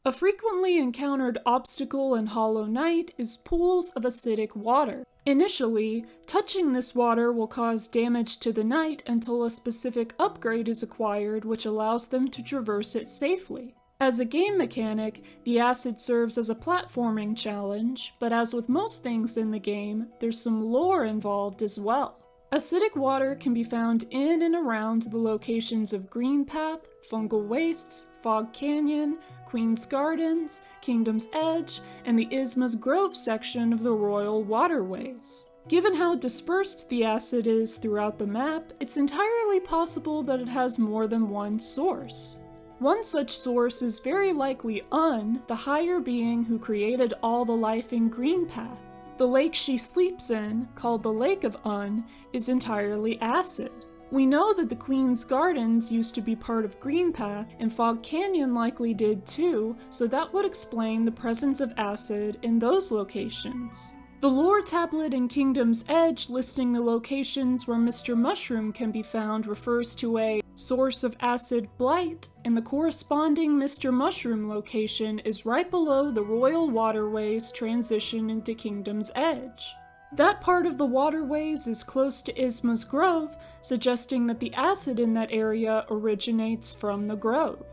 A frequently encountered obstacle in Hollow Knight is pools of acidic water. Initially, touching this water will cause damage to the knight until a specific upgrade is acquired which allows them to traverse it safely. As a game mechanic, the acid serves as a platforming challenge, but as with most things in the game, there's some lore involved as well. Acidic water can be found in and around the locations of Green Path, Fungal Wastes, Fog Canyon, Queen's Gardens, Kingdom's Edge, and the Isma's Grove section of the Royal Waterways. Given how dispersed the acid is throughout the map, it's entirely possible that it has more than one source. One such source is very likely Un, the higher being who created all the life in Green Path. The lake she sleeps in, called the Lake of Un, is entirely acid. We know that the Queen's Gardens used to be part of Green Path, and Fog Canyon likely did too, so that would explain the presence of acid in those locations. The lore tablet in Kingdom's Edge listing the locations where Mr. Mushroom can be found refers to a source of acid blight, and the corresponding Mr. Mushroom location is right below the Royal Waterways transition into Kingdom's Edge. That part of the waterways is close to Isma's Grove, suggesting that the acid in that area originates from the grove.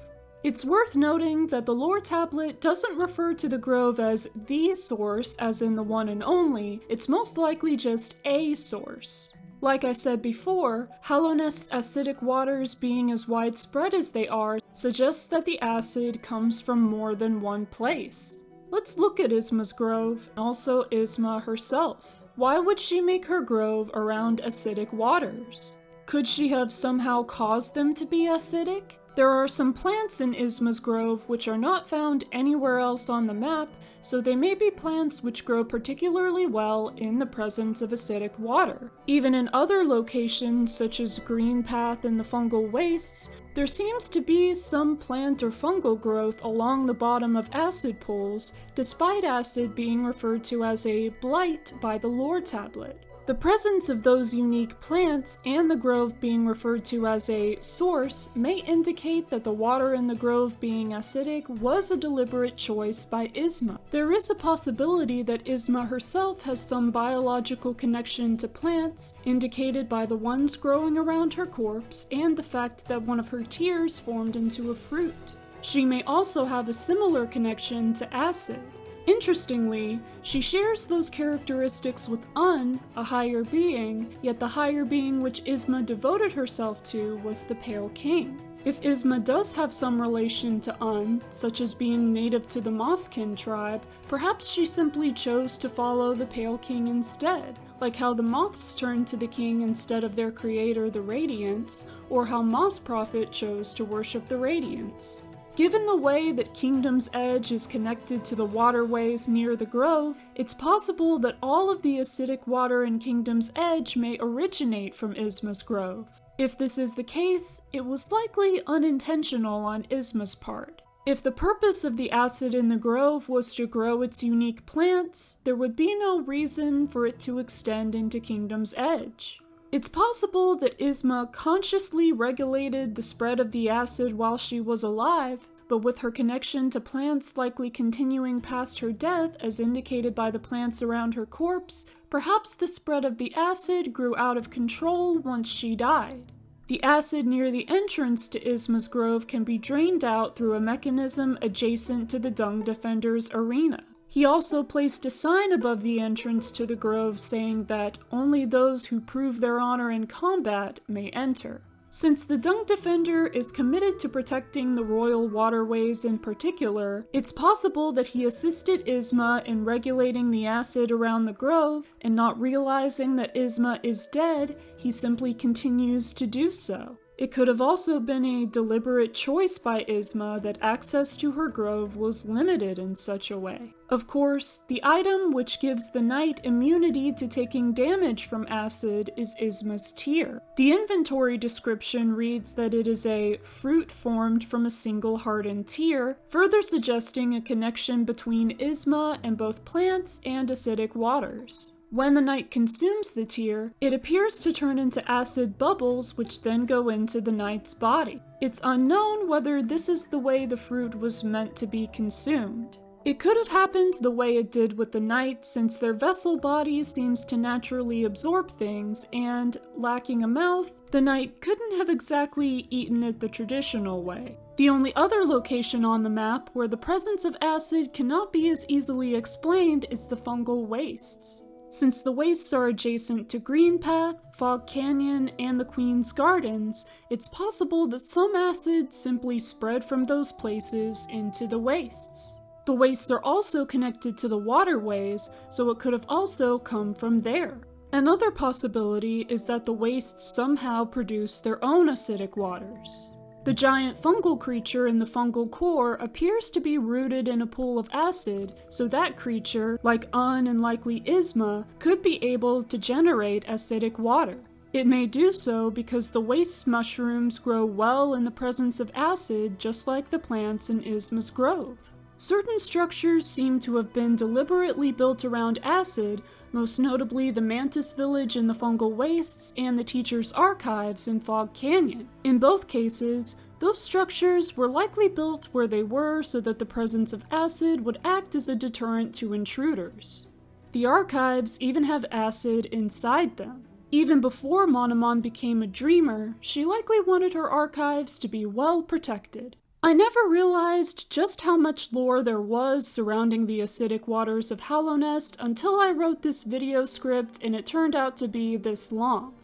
It's worth noting that the lore tablet doesn't refer to the grove as the source, as in the one and only, it's most likely just a source. Like I said before, Hallownest's acidic waters being as widespread as they are suggests that the acid comes from more than one place. Let's look at Isma's Grove, and also Isma herself. Why would she make her grove around acidic waters? Could she have somehow caused them to be acidic? There are some plants in Isma's Grove which are not found anywhere else on the map, so they may be plants which grow particularly well in the presence of acidic water. Even in other locations such as Green Path and the Fungal Wastes, there seems to be some plant or fungal growth along the bottom of acid pools, despite acid being referred to as a blight by the lore tablet. The presence of those unique plants and the grove being referred to as a source may indicate that the water in the grove being acidic was a deliberate choice by Isma. There is a possibility that Isma herself has some biological connection to plants, indicated by the ones growing around her corpse and the fact that one of her tears formed into a fruit. She may also have a similar connection to acid. Interestingly, she shares those characteristics with Un, a higher being, yet the higher being which Isma devoted herself to was the Pale King. If Isma does have some relation to Un, such as being native to the Mosskin tribe, perhaps she simply chose to follow the Pale King instead, like how the Moths turned to the king instead of their creator, the Radiance, or how Moss Prophet chose to worship the Radiance. Given the way that Kingdom's Edge is connected to the waterways near the grove, it's possible that all of the acidic water in Kingdom's Edge may originate from Isma's Grove. If this is the case, it was likely unintentional on Isma's part. If the purpose of the acid in the grove was to grow its unique plants, there would be no reason for it to extend into Kingdom's Edge. It's possible that Isma consciously regulated the spread of the acid while she was alive, but with her connection to plants likely continuing past her death as indicated by the plants around her corpse, perhaps the spread of the acid grew out of control once she died. The acid near the entrance to Isma's Grove can be drained out through a mechanism adjacent to the Dung Defender's arena. He also placed a sign above the entrance to the grove saying that only those who prove their honor in combat may enter. Since the Dung Defender is committed to protecting the royal waterways in particular, it's possible that he assisted Isma in regulating the acid around the grove, and not realizing that Isma is dead, he simply continues to do so. It could have also been a deliberate choice by Isma that access to her grove was limited in such a way. Of course, the item which gives the knight immunity to taking damage from acid is Isma's tear. The inventory description reads that it is a fruit formed from a single hardened tear, further suggesting a connection between Isma and both plants and acidic waters. When the knight consumes the tear, it appears to turn into acid bubbles which then go into the knight's body. It's unknown whether this is the way the fruit was meant to be consumed. It could have happened the way it did with the knight, since their vessel body seems to naturally absorb things, and, lacking a mouth, the knight couldn't have exactly eaten it the traditional way. The only other location on the map where the presence of acid cannot be as easily explained is the fungal wastes. Since the wastes are adjacent to Green Path, Fog Canyon, and the Queen's Gardens, it's possible that some acid simply spread from those places into the wastes. The wastes are also connected to the waterways, so it could have also come from there. Another possibility is that the wastes somehow produce their own acidic waters. The giant fungal creature in the fungal core appears to be rooted in a pool of acid, so that creature, like and likely Isma, could be able to generate acidic water. It may do so because the waste mushrooms grow well in the presence of acid, just like the plants in Isma's grove. Certain structures seem to have been deliberately built around acid, most notably the Mantis Village in the fungal wastes and the Teacher's Archives in Fog Canyon. In both cases, those structures were likely built where they were so that the presence of acid would act as a deterrent to intruders. The archives even have acid inside them. Even before Monomon became a dreamer, she likely wanted her archives to be well protected. I never realized just how much lore there was surrounding the acidic waters of Hallownest until I wrote this video script and it turned out to be this long.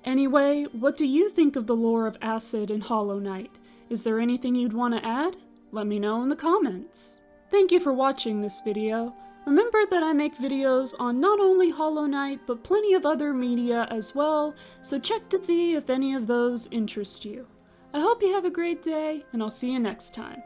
Anyway, what do you think of the lore of acid in Hollow Knight? Is there anything you'd want to add? Let me know in the comments. Thank you for watching this video. Remember that I make videos on not only Hollow Knight, but plenty of other media as well, so check to see if any of those interest you. I hope you have a great day, and I'll see you next time.